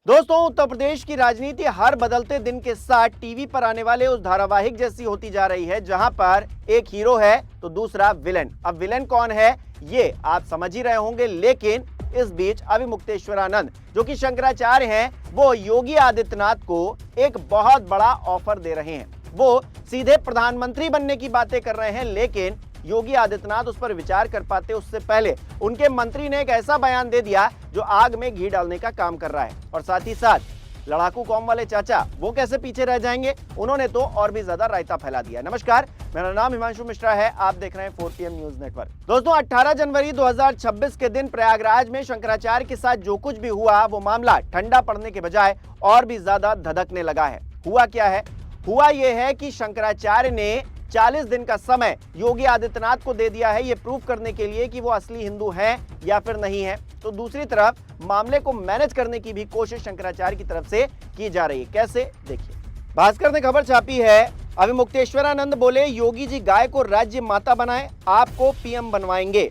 दोस्तों, उत्तर प्रदेश की राजनीति हर बदलते दिन के साथ टीवी पर आने वाले उस धारावाहिक जैसी होती जा रही है, जहां पर एक हीरो है तो दूसरा विलेन। अब विलेन कौन है ये आप समझ ही रहे होंगे, लेकिन इस बीच अविमुक्तेश्वरानंद जो कि शंकराचार्य हैं, वो योगी आदित्यनाथ को एक बहुत बड़ा ऑफर दे रहे हैं। वो सीधे प्रधानमंत्री बनने की बातें कर रहे हैं, लेकिन योगी आदित्यनाथ उस पर विचार कर पाते उससे पहले उनके मंत्री ने एक ऐसा बयान दे दिया जो आग में घी डालने का काम कर रहा है। और साथ ही साथ लड़ाकू कौम वाले चाचा वो कैसे पीछे रह जाएंगे, उन्होंने तो और भी ज्यादा रायता फैला दिया। नमस्कार, मेरा नाम हिमांशु मिश्रा है, आप देख रहे हैं 4PM न्यूज नेटवर्क। दोस्तों, 18 जनवरी 2026 के दिन प्रयागराज में शंकराचार्य के साथ जो कुछ भी हुआ, वो मामला ठंडा पड़ने के बजाय और भी ज्यादा धधकने लगा है। हुआ क्या है? हुआ यह है कि शंकराचार्य ने 40 दिन का समय योगी आदित्यनाथ को दे दिया है, ये प्रूव करने के लिए कि वो असली हिंदू हैं या फिर नहीं है। तो दूसरी तरफ मामले को मैनेज करने की भी कोशिश शंकराचार्य की तरफ से की जा रही है। कैसे, देखिए। भास्कर ने खबर छापी है, अविमुक्तेश्वरानंद बोले योगी जी गाय को राज्य माता बनाएं, आपको पीएम बनवाएंगे।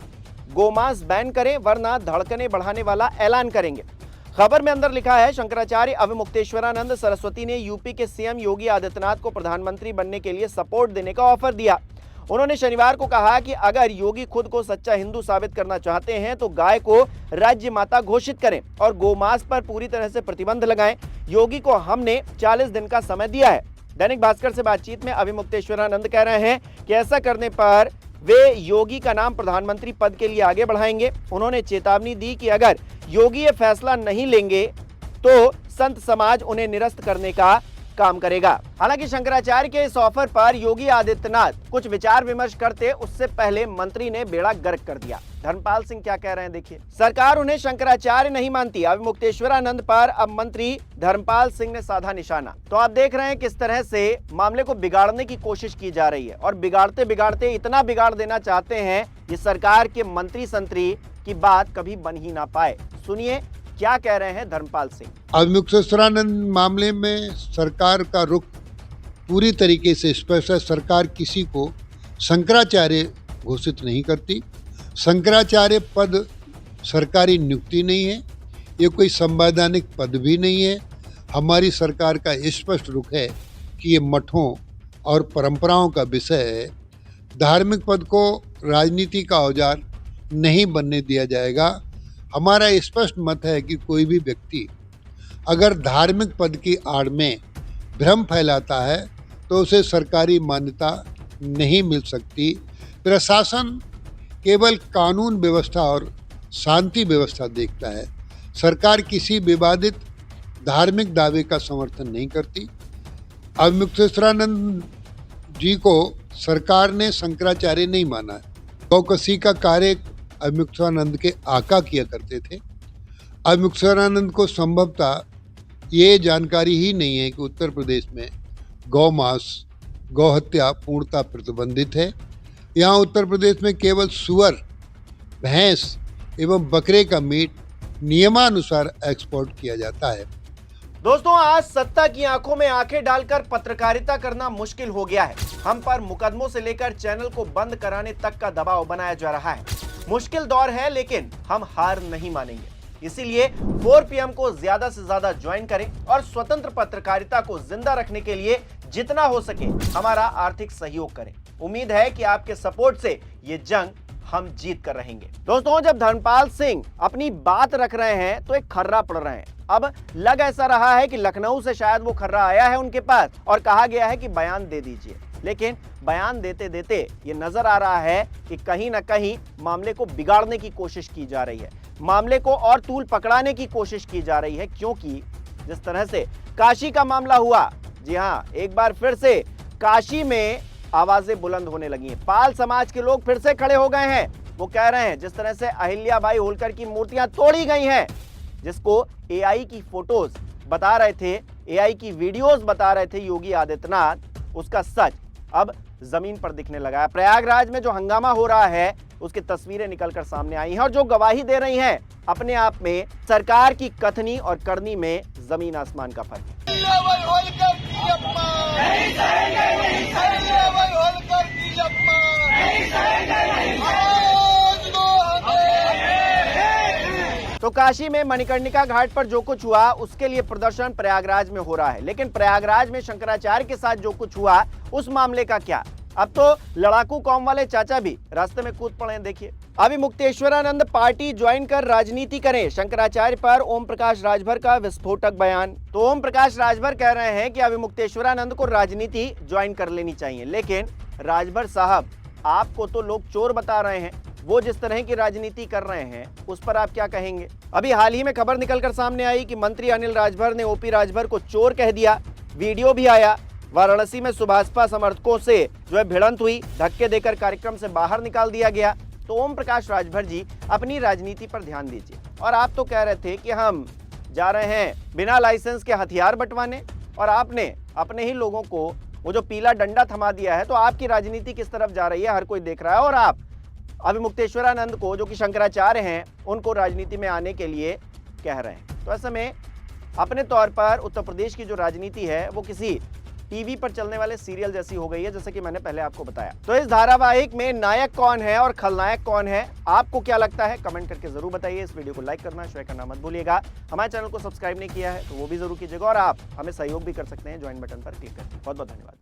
गोमांस बैन करें वरना धड़कने बढ़ाने वाला ऐलान करेंगे। खबर में अंदर लिखा है, शंकराचार्य अविमुक्तेश्वरानंद सरस्वती ने यूपी के सीएम योगी आदित्यनाथ को प्रधानमंत्री बनने के लिए सपोर्ट देने का ऑफर दिया। उन्होंने शनिवार को कहा कि अगर योगी खुद को सच्चा हिंदू साबित करना चाहते हैं तो गाय को राज्य माता घोषित करें और गोमांस पर पूरी तरह से प्रतिबंध लगाएं। योगी को हमने 40 दिन का समय दिया है। दैनिक भास्कर से बातचीत में अविमुक्तेश्वरानंद कह रहे हैं कि ऐसा करने पर वे योगी का नाम प्रधानमंत्री पद के लिए आगे बढ़ाएंगे। उन्होंने चेतावनी दी कि अगर योगी ये फैसला नहीं लेंगे तो संत समाज उन्हें निरस्त करने का काम करेगा। हालांकि शंकराचार्य के इस ऑफर पर योगी आदित्यनाथ कुछ विचार विमर्श करते उससे पहले मंत्री ने बेड़ा गर्क कर दिया। धर्मपाल सिंह क्या कह रहे हैं, देखिए। सरकार उन्हें शंकराचार्य नहीं मानती, अविमुक्तेश्वरानंद पर अब मंत्री धर्मपाल सिंह ने साधा निशाना। तो आप देख रहे हैं किस तरह से मामले को बिगाड़ने की कोशिश की जा रही है और बिगाड़ते बिगाड़ते इतना बिगाड़ देना चाहते हैं ये सरकार के मंत्री संतरी की बात कभी बन ही ना पाए। सुनिए क्या कह रहे हैं धर्मपाल सिंह। अविमुक्तेश्वरानंद मामले में सरकार का रुख पूरी तरीके से स्पष्ट है। सरकार किसी को शंकराचार्य घोषित नहीं करती। शंकराचार्य पद सरकारी नियुक्ति नहीं है, ये कोई संवैधानिक पद भी नहीं है। हमारी सरकार का स्पष्ट रुख है कि ये मठों और परंपराओं का विषय है। धार्मिक पद को राजनीति का औजार नहीं बनने दिया जाएगा। हमारा स्पष्ट मत है कि कोई भी व्यक्ति अगर धार्मिक पद की आड़ में भ्रम फैलाता है तो उसे सरकारी मान्यता नहीं मिल सकती। प्रशासन केवल कानून व्यवस्था और शांति व्यवस्था देखता है। सरकार किसी विवादित धार्मिक दावे का समर्थन नहीं करती। अविमुक्तेश्वरानंद जी को सरकार ने शंकराचार्य नहीं माना है। गौकसी का कार्य अविमुक्तेश्वरानंद के आका किया करते थे। अविमुक्तेश्वरानंद को संभवतः ये जानकारी ही नहीं है कि उत्तर प्रदेश में गौमांस, गौहत्या पूर्णतः प्रतिबंधित है। यहाँ उत्तर प्रदेश में केवल सुअर, भैंस एवं बकरे का मीट नियमानुसार एक्सपोर्ट किया जाता है। दोस्तों, आज सत्ता की आंखों में आंखें डालकर पत्रकारिता करना मुश्किल हो गया है। हम पर मुकदमों से लेकर चैनल को बंद कराने तक का दबाव बनाया जा रहा है। मुश्किल दौर है, लेकिन हम हार नहीं मानेंगे। इसीलिए 4PM को ज्यादा से ज्यादा ज्वाइन करें और स्वतंत्र पत्रकारिता को जिंदा रखने के लिए जितना हो सके हमारा आर्थिक सहयोग करें। उम्मीद है कि आपके सपोर्ट से ये जंग हम जीत कर रहेंगे। दोस्तों, जब धर्मपाल सिंह अपनी बात रख रहे हैं तो एक खर्रा पड़ रहे हैं। अब लग ऐसा रहा है कि लखनऊ से शायद वो खर्रा आया है उनके पास और कहा गया है कि बयान दे दीजिए, लेकिन बयान देते देते ये नजर आ रहा है कि कहीं ना कहीं मामले को बिगाड़ने की कोशिश की जा रही है, मामले को और तूल पकड़ाने की कोशिश की जा रही है। क्योंकि जिस तरह से काशी का मामला हुआ, जी हाँ, एक बार फिर से काशी में आवाजें बुलंद होने लगी हैं। पाल समाज के लोग फिर से खड़े हो गए हैं। वो कह रहे हैं जिस तरह से अहिल्याबाई होलकर की मूर्तियां तोड़ी गई हैं, जिसको AI की फोटोज बता रहे थे, AI की वीडियोस बता रहे थे योगी आदित्यनाथ, उसका सच अब जमीन पर दिखने लगा है। प्रयागराज में जो हंगामा हो रहा है उसकी तस्वीरें निकलकर सामने आई हैं और जो गवाही दे रही हैं, अपने आप में सरकार की कथनी और करनी में जमीन आसमान का फर्क है। तो काशी में मणिकर्णिका घाट पर जो कुछ हुआ उसके लिए प्रदर्शन प्रयागराज में हो रहा है, लेकिन प्रयागराज में शंकराचार्य के साथ जो कुछ हुआ उस मामले का क्या? अब तो लड़ाकू कौम वाले चाचा भी रास्ते में कूद पड़े हैं। देखिए, अभी मुक्तेश्वरानंद पार्टी ज्वाइन कर राजनीति करें, शंकराचार्य पर ओम प्रकाश राजभर का विस्फोटक बयान। तो ओम प्रकाश राजभर कह रहे हैं कि अभी मुक्तेश्वरानंद को राजनीति ज्वाइन कर लेनी चाहिए, लेकिन राजभर साहब आपको तो लोग चोर बता रहे हैं, वो जिस तरह की राजनीति कर रहे हैं उस पर आप क्या कहेंगे? अभी हाल ही में खबर निकलकर सामने आई कि मंत्री अनिल राजभर ने ओपी राजभर को चोर कह दिया, वीडियो भी आया। वाराणसी में सुभाषपा समर्थकों से जो है भिड़ंत हुई, धक्के देकर कार्यक्रम से बाहर निकाल दिया गया। तो ओम प्रकाश राजभर जी अपनी राजनीति पर ध्यान दीजिए। और आप तो कह रहे थे कि हम जा रहे हैं बिना लाइसेंस के हथियार बंटवाने, और आपने अपने ही लोगों को वो जो पीला डंडा थमा दिया है। तो आपकी राजनीति किस तरफ जा रही है हर कोई देख रहा है, और आप अभी मुक्तेश्वरानंद को जो कि शंकराचार्य हैं उनको राजनीति में आने के लिए कह रहे हैं। तो ऐसे में अपने तौर पर उत्तर प्रदेश की जो राजनीति है वो किसी टीवी पर चलने वाले सीरियल जैसी हो गई है, जैसे कि मैंने पहले आपको बताया। तो इस धारावाहिक में नायक कौन है और खलनायक कौन है, आपको क्या लगता है? कमेंट करके जरूर बताइए। इस वीडियो को लाइक करना, शेयर करना मत भूलिएगा। हमारे चैनल को सब्सक्राइब नहीं किया है तो वो भी जरूर कीजिएगा, और आप हमें सहयोग भी कर सकते हैं ज्वाइन बटन पर क्लिक करके। बहुत बहुत धन्यवाद।